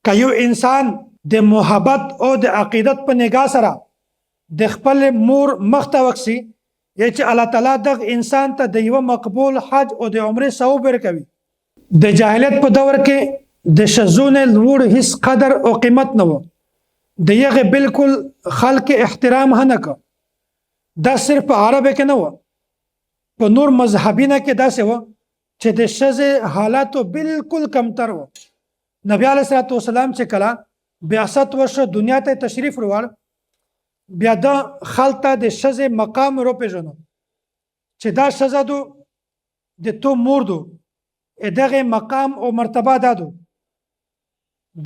که یو انسان د محبت او د عقیدت په نگاه سره د خپل مور مخ ته وکسي یا چې الله تعالی دغه انسان ته د یو مقبول حج او د عمره ثواب ورکوي. د جاهلیت په دور کې د شزونه لوړ هیڅ قدر او قیمت نه و، د یغه بالکل خلق احترام نه کو. دا صرف په عربه کې نه و، په نور مذهبینه کې داسې و چې د شزه حالاتو بالکل کمتر و. نبی علیه الصلاۃ والسلام چې کله بعثت وشو دنیا ته تشریف وروړ، بیا دا خلته د شزه مقام رو پیژنو چې دا شزه دو د تو مور دو، دغه مقام او مرتبه دادو،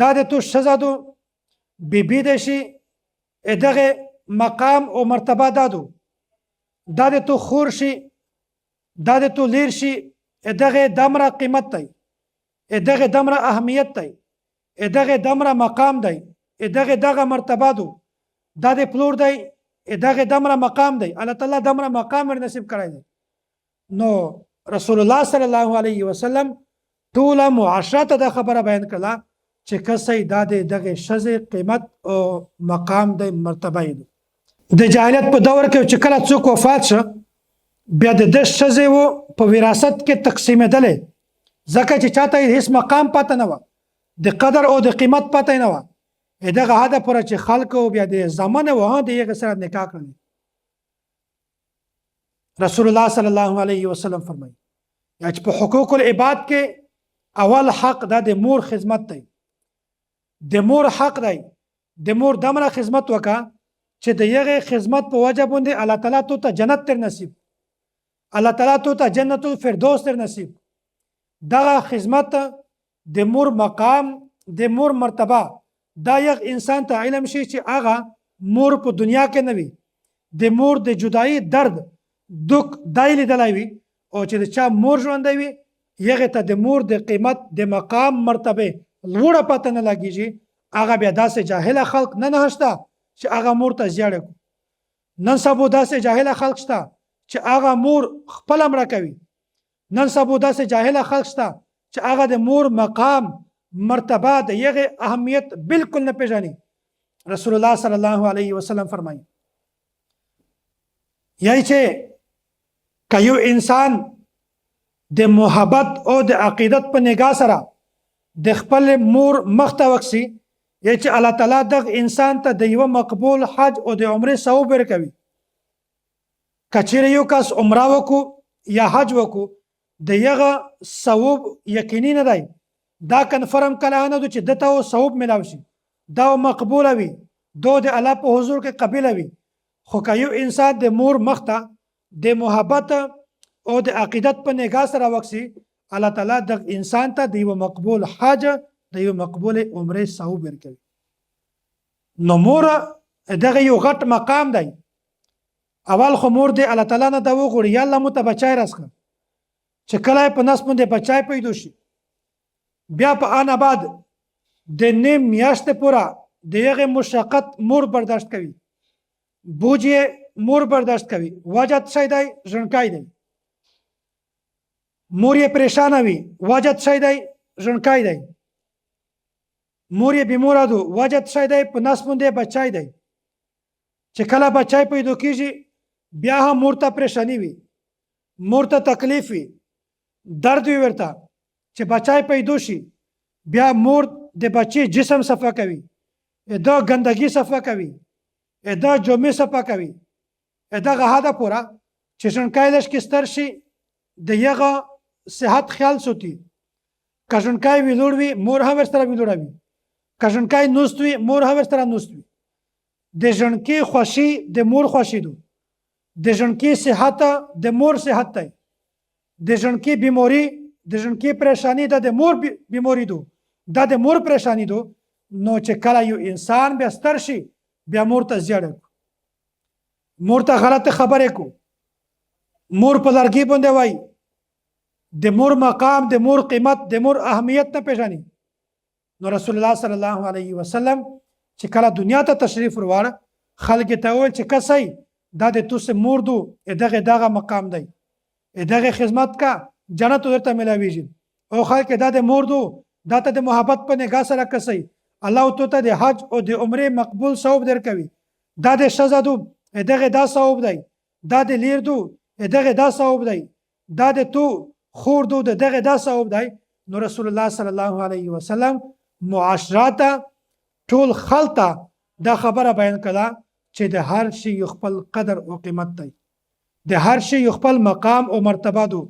دا د تو شزه دو بیبی د شي، دغه مقام او مرتبه دادو، دا د تو خور شي، دا د تو لیر شي، دغه دمره قیمت دی، دغه دمره اهمیت دی، دغه دمره مقام دی، دغه مرتبه دو، دا د پلور دی، دغه دمره مقام دی. الله تعالی دمره مقام ور نصیب کړی دی. نو رسول الله صلی الله علیه وسلم ټوله معاشره د خبره بیان کړه چې کسې دا دغه شزه قیمت او مقام دی، مرتبه دی. د جاهلیت په دور کې چې کله څوک وفات شه، بیا د شزه و په وراثت کې تقسیمېدلې، ځکه چې چاته هیڅ مقام پته نه و، د قدر او د قیمت پته نه و. دغه هدا پر چې خلق او بیا د زمانه وه د یو سره نکاح کړل. رسول الله صلی الله علیه وسلم فرمایي چې په حقوق العباد کې اول حق دا د مور خدمت دی. د مور حق دی، د مور دمره خدمت وکا چې د یغه خدمت په وجه باندې الله تعالی ته جنت تر نصیب، الله تعالی ته جنت الفردوس تر نصیب. دغه خدمت د مور مقام، د مور مرتبه، دا یو انسان ته علم شي چې هغه مور په دنیا کې نه وي، د مور د جدایي درد دک دای لیدلی وي، او چې د چا مور ژوندی وي هغې ته د مور د قیمت، د مقام، مرتبه لوړه پته نه لګېږي. هغه بیا داسې جاهله خلق نه شته چې هغه مور ته زیاړه کړو. نن سبا داسې جاهله خلق شته چې هغه مور خپله مړه کوي. نن سبا داسې جاهله خلق شته چې هغه د مور مقام، مرتبه، د یغه اهمیت بالکل نه پیژني. رسول الله صلی الله علیه وسلم فرمایي یای چې که یو انسان د محبت او د عقیدت په نگاه سره د خپل مور مخ ته وکسي، یا چې الله تعالی دغه انسان ته د یو مقبول حج او د عمره ثواب ورکوي. که چیرې یو کس عمره وکړو یا حج وکړو، د یغه ثواب یقیني نه دی، دا کنفرم کله نه دو چې دته ثواب ملاوي شي، دا مقبوله وي، دو د الله په حضور کې قبوله وي. خو که یو انسان د مور مخ ته د محبت او د عقیدت په نگاه سره وکسي، الله تعالی د انسان ته د یو مقبول حج، د یو مقبول عمره ثواب ورکوي. نو مور دغه یو غټ مقام دی. اول خو مور دی الله تعالی نه دا وغواړي یا الله مو ته بچی راسکړه، چې کله په نس باندې بچی پیدا شي، بیا په آن بعد د نیم میاشتې پوره د هغې مشقت مور برداشت کوي، بوج یې مور برداشت کوي. وجه څه دی؟ ژوندکی دی. مور یې پریشانه وي، وجه څه دی؟ ژوندکی دی. مور یې بیموره ده، وجه څه دی؟ په نس باندې بچی دی. چې کله بچی پیدا کېږي، بیا هم مور ته پریشانی وي، مور ته تکلیف وي، درد وي ورته چې بچی پیدا شي. بیا مور د بچی جسم صفا کوي، دا ګندګي صفا کوي، دا جامې صفا کوي. دغه حده پوره چې ژوندکی لږ کې ستر شي، د یغه صحت خیال ساتي. که ژوندکی وي لوړ وي، مور هم ورسره لوړه وي. که ژوندکی نوست وي، مور هم ورسره نوست وي. د ژوندکي خوښي د مور خوښي ده، د ژوندکي صحت د مور صحت دی، د ژوندکي بیماري، د ژوندکي پریشانی دا د مور بیماري ده، دا د مور پریشانی ده. نو چې کله یو انسان بیا ستر شي، بیا مور ته زیاړه کو، مور ته غلطه خبرې کو، مور په لرګي باندې وای، د مور مقام، د مور قیمت، د مور اهمیت نه پیژني. نو رسول الله صلی الله علیه وسلم چې کله دنیا ته تشریف وروړ، خلک ته وویل چې کسې دا د تو سه مور دو، دغه مقام دی، دغه خدمت کا جنت ورته ملاویږي. او خلک دا د مور دو، دا ته د محبت په نگاه سره کسې الله تو ته د حج او د عمرې مقبول ثواب درکوي. دا د ښځه دو دغه دا ثواب دی، دا د لیر دو دغه دا ثواب دی، دا د تو خور دو دغه دا ثواب دی. نو رسول الله صلی الله علیه وسلم معاشرات ټول خلک دا خبره بیان کړه چې د هر شي یو خپل قدر او قیمت دی، د هر شي یو خپل مقام او مرتبه دو.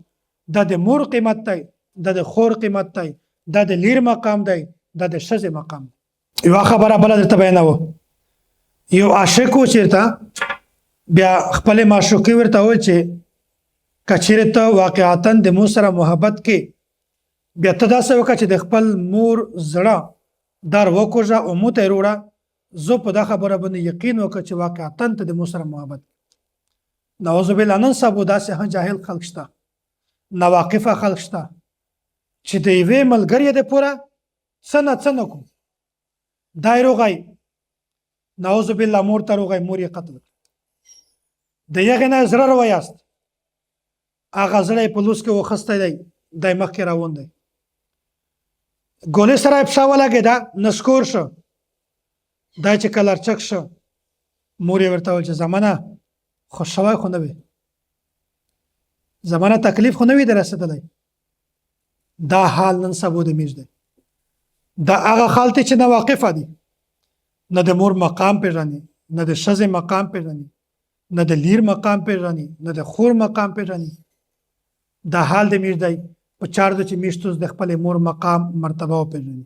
دا د مور قیمت دی، دا د خور قیمت دی، دا د لیر مقام دی، دا د ښځې مقام دی. یوه خبره بله درته بیانوه. یو عاشق و چېرته بیا خپلې معشوقې ورته وویل چې که چېرې ته واقعتا د مور سره محبت کې بیا ته داسې وکړه چې د خپل مور زړه در وکوژه او مو ته یې وروړه. زه په دا خبره باندې یقین وکړه چې واقعتا ته د مور سره محبت. نعوذ بالله نن سبا داسې هم جاهل خلک شته، ناواقفه خلک شته چې د یوې ملګرې دپاره څه نه څه نه کوو. دا یې روغی، نعوذ بالله مور ته روغی، مور یې قتل کړ. د هغې نه زړه راویاست، هغه زړه یې په لوس کې وخستی دی، دا یې مخکې روان دی. ګولۍ سره یې پښه ولګېده، نسکور شه. دا چې کلرچک شه، مور یې ورته وویل چې زمانه خوښ شوی خو نه وي، زمانه تکلیف خو نه وي در رسېدلی. دا حال نن سبا د میږ دی. دا هغه خلک چې ناواقفه دي، نه د مور مقام پېژني، نه د ښځې مقام پېژني، نه د لیر مقام پېژني، نه د خور مقام پېژني. دا حال د میږ دی. په چار ده چې میشت اوس د خپلې مور مقام مرتبه وپېژني.